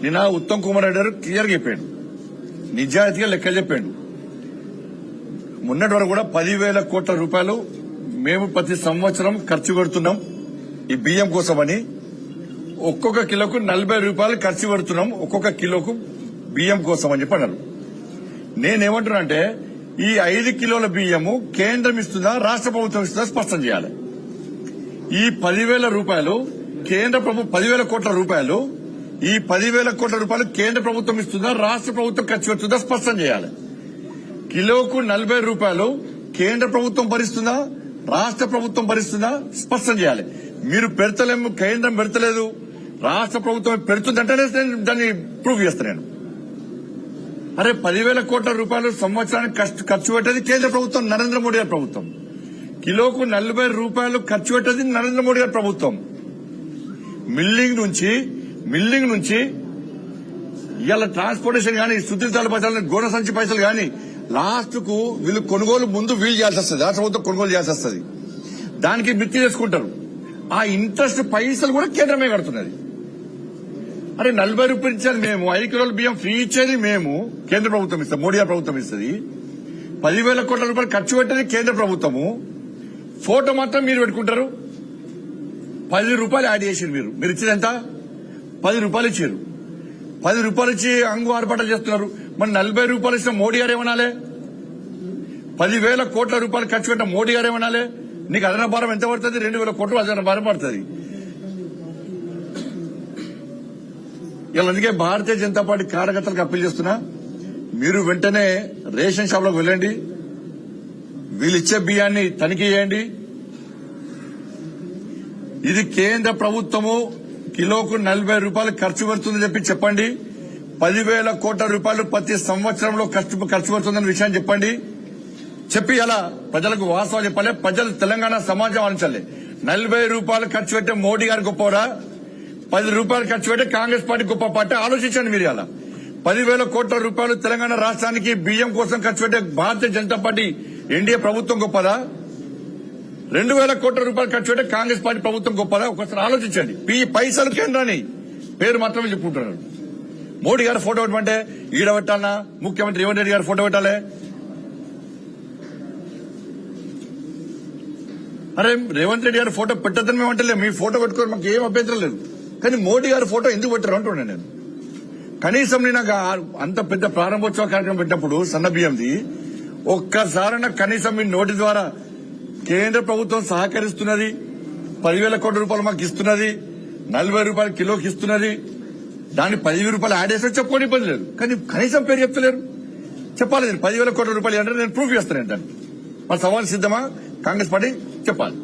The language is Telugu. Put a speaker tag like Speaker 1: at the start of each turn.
Speaker 1: నిన్న ఉత్తమ్ కుమార్ రెడ్డి గారు క్లియర్ చెప్పాడు, నిజాయితీగా లెక్కలు చెప్పాడు. మొన్నటి వరకు కూడా 10,000 కోట్ల రూపాయలు మేము ప్రతి సంవత్సరం ఖర్చు పెడుతున్నాం ఈ బియ్యం కోసమని. ఒక్కొక్క కిలోకు 40 రూపాయలు ఖర్చు పెడుతున్నాం ఒక్కొక్క కిలోకు బియ్యం కోసం అని చెప్పి అన్నారు. నేనేమంటున్నా అంటే ఈ 5 కిలోల బియ్యము కేంద్రం ఇస్తుందా రాష్ట్ర ప్రభుత్వం ఇస్తుందా స్పష్టం చేయాలి. ఈ 10,000 రూపాయలు కేంద్ర ప్రభుత్వం 10,000 కోట్ల రూపాయలు ఈ 10,000 కోట్ల రూపాయలు కేంద్ర ప్రభుత్వం ఇస్తుందా రాష్ట్ర ప్రభుత్వం ఖర్చు పెడుతుందా స్పష్టం చేయాలి. కిలోకు 40 రూపాయలు కేంద్ర ప్రభుత్వం భరిస్తుందా రాష్ట్ర ప్రభుత్వం భరిస్తుందా స్పష్టం చేయాలి. మీరు పెడతలేము, కేంద్రం పెడతలేదు, రాష్ట్ర ప్రభుత్వం పెడుతుందంటేనే దాన్ని ప్రూవ్ చేస్తాను నేను. అరే 10,000 కోట్ల రూపాయలు సంవత్సరానికి ఖర్చు పెట్టేది కేంద్ర ప్రభుత్వం, నరేంద్ర మోడీ గారి ప్రభుత్వం. కిలోకు 40 రూపాయలు ఖర్చు పెట్టేది నరేంద్ర మోడీ గారి ప్రభుత్వం. మిల్లింగ్ నుంచి ఇవాళ ట్రాన్స్పోర్టేషన్ గానీ, శుద్ధితాల పైసలు, గోడ సంచి పైసలు గానీ లాస్ట్ కు వీళ్ళు కొనుగోలు ముందు వీలు చేయాల్సి వస్తుంది, రాష్ట్ర ప్రభుత్వం కొనుగోలు చేయాల్సి వస్తుంది. దానికి మిత్తి చేసుకుంటారు. ఆ ఇంట్రెస్ట్ పైసలు కూడా కేంద్రమే కడుతున్నది. అరే 40 రూపాయలు ఇచ్చారు మేము, 5 కిలోల బియ్యం ఫ్రీ ఇచ్చేది మేము, కేంద్ర ప్రభుత్వం ఇస్తుంది, మోడీ గారి ప్రభుత్వం ఇస్తుంది. 10,000 కోట్ల రూపాయలు ఖర్చు పెట్టేది కేంద్ర ప్రభుత్వము. ఫోటో మాత్రం మీరు పెట్టుకుంటారు. 10 రూపాయలు యాడ్ చేసారు మీరు ఇచ్చేది ఎంత? 10 రూపాయలు ఇచ్చారు. 10 రూపాయలు ఇచ్చి అంగు ఆర్పాటలు చేస్తున్నారు. మరి 40 రూపాయలు ఇచ్చిన మోడీ గారు ఏమనాలి? 10,000 కోట్ల రూపాయలు ఖర్చు పెట్టిన మోడీ గారు ఏమనాలి? నీకు అదన భారం ఎంత పడుతుంది? 2,000 కోట్లు అదన భారం పడుతుంది. ఇలా అందుకే భారతీయ జనతా పార్టీ కార్యకర్తలకు అప్పీల్ చేస్తున్నా, మీరు వెంటనే రేషన్ షాప్లకు వెళ్ళండి, వీళ్ళిచ్చే బియ్యాన్ని తనిఖీ చేయండి. ఇది కేంద్ర ప్రభుత్వము కిలోకు 40 రూపాయలు ఖర్చు పెడుతుందని చెప్పండి. 10,000 కోట్ల రూపాయలు ప్రతి సంవత్సరంలో ఖర్చు పెడుతుందన్న విషయాన్ని చెప్పి అలా ప్రజలకు వాస్తవం చెప్పాలి. ప్రజలు తెలంగాణ సమాజం ఆలోచించాలి. 40 రూపాయలు ఖర్చు పెట్టే మోడీ గారు గొప్పవరా, 10 రూపాయలు ఖర్చు పెట్టే కాంగ్రెస్ పార్టీ గొప్ప పార్టీ? ఆలోచించండి మీరు. అలా 10,000 కోట్ల రూపాయలు తెలంగాణ రాష్ట్రానికి బియ్యం కోసం ఖర్చు పెట్టే భారతీయ జనతా పార్టీ ఎన్డీఏ ప్రభుత్వం గొప్పదా? 2,000 కోట్ల రూపాయలు ఖర్చు పెట్టే కాంగ్రెస్ పార్టీ ప్రభుత్వం గొప్పదా? ఒకసారి ఆలోచించండి. పైసలు కేంద్రాన్ని పేరు మాత్రమే చెప్పుకుంటున్నారు. మోడీ గారు ఫోటో పెట్టమంటే ఈడ పెట్టాలన్నా, ముఖ్యమంత్రి రేవంత్ రెడ్డి గారు ఫోటో పెట్టాలి. అరే రేవంత్ రెడ్డి గారు ఫోటో పెట్టద్దని మేము అంటలేదు, మీ ఫోటో పెట్టుకోవడం మాకు ఏం అభ్యంతరం లేదు. కానీ మోడీ గారు ఫోటో ఎందుకు పెట్టారు అంటున్నాను నేను. కనీసం నేను అంత పెద్ద ప్రారంభోత్సవ కార్యక్రమం పెట్టినప్పుడు సన్న బియ్యంది ఒక్కసారైనా కనీసం మీ నోటి ద్వారా కేంద్ర ప్రభుత్వం సహకరిస్తున్నది, 10,000 కోట్ల రూపాయలు మాకు ఇస్తున్నది, 40 రూపాయలు కిలోకి ఇస్తున్నది, దాన్ని 10,000 రూపాయలు యాడ్ చేస్తే చెప్పుకోని ఇబ్బంది లేదు. కానీ కనీసం పేరు చెప్తలేరు. చెప్పాలి, 10,000 కోట్ల రూపాయలు అంటే నేను ప్రూఫ్ చేస్తాను. దాన్ని మన సవాల్ సిద్ధమా? కాంగ్రెస్ పార్టీ చెప్పాలి.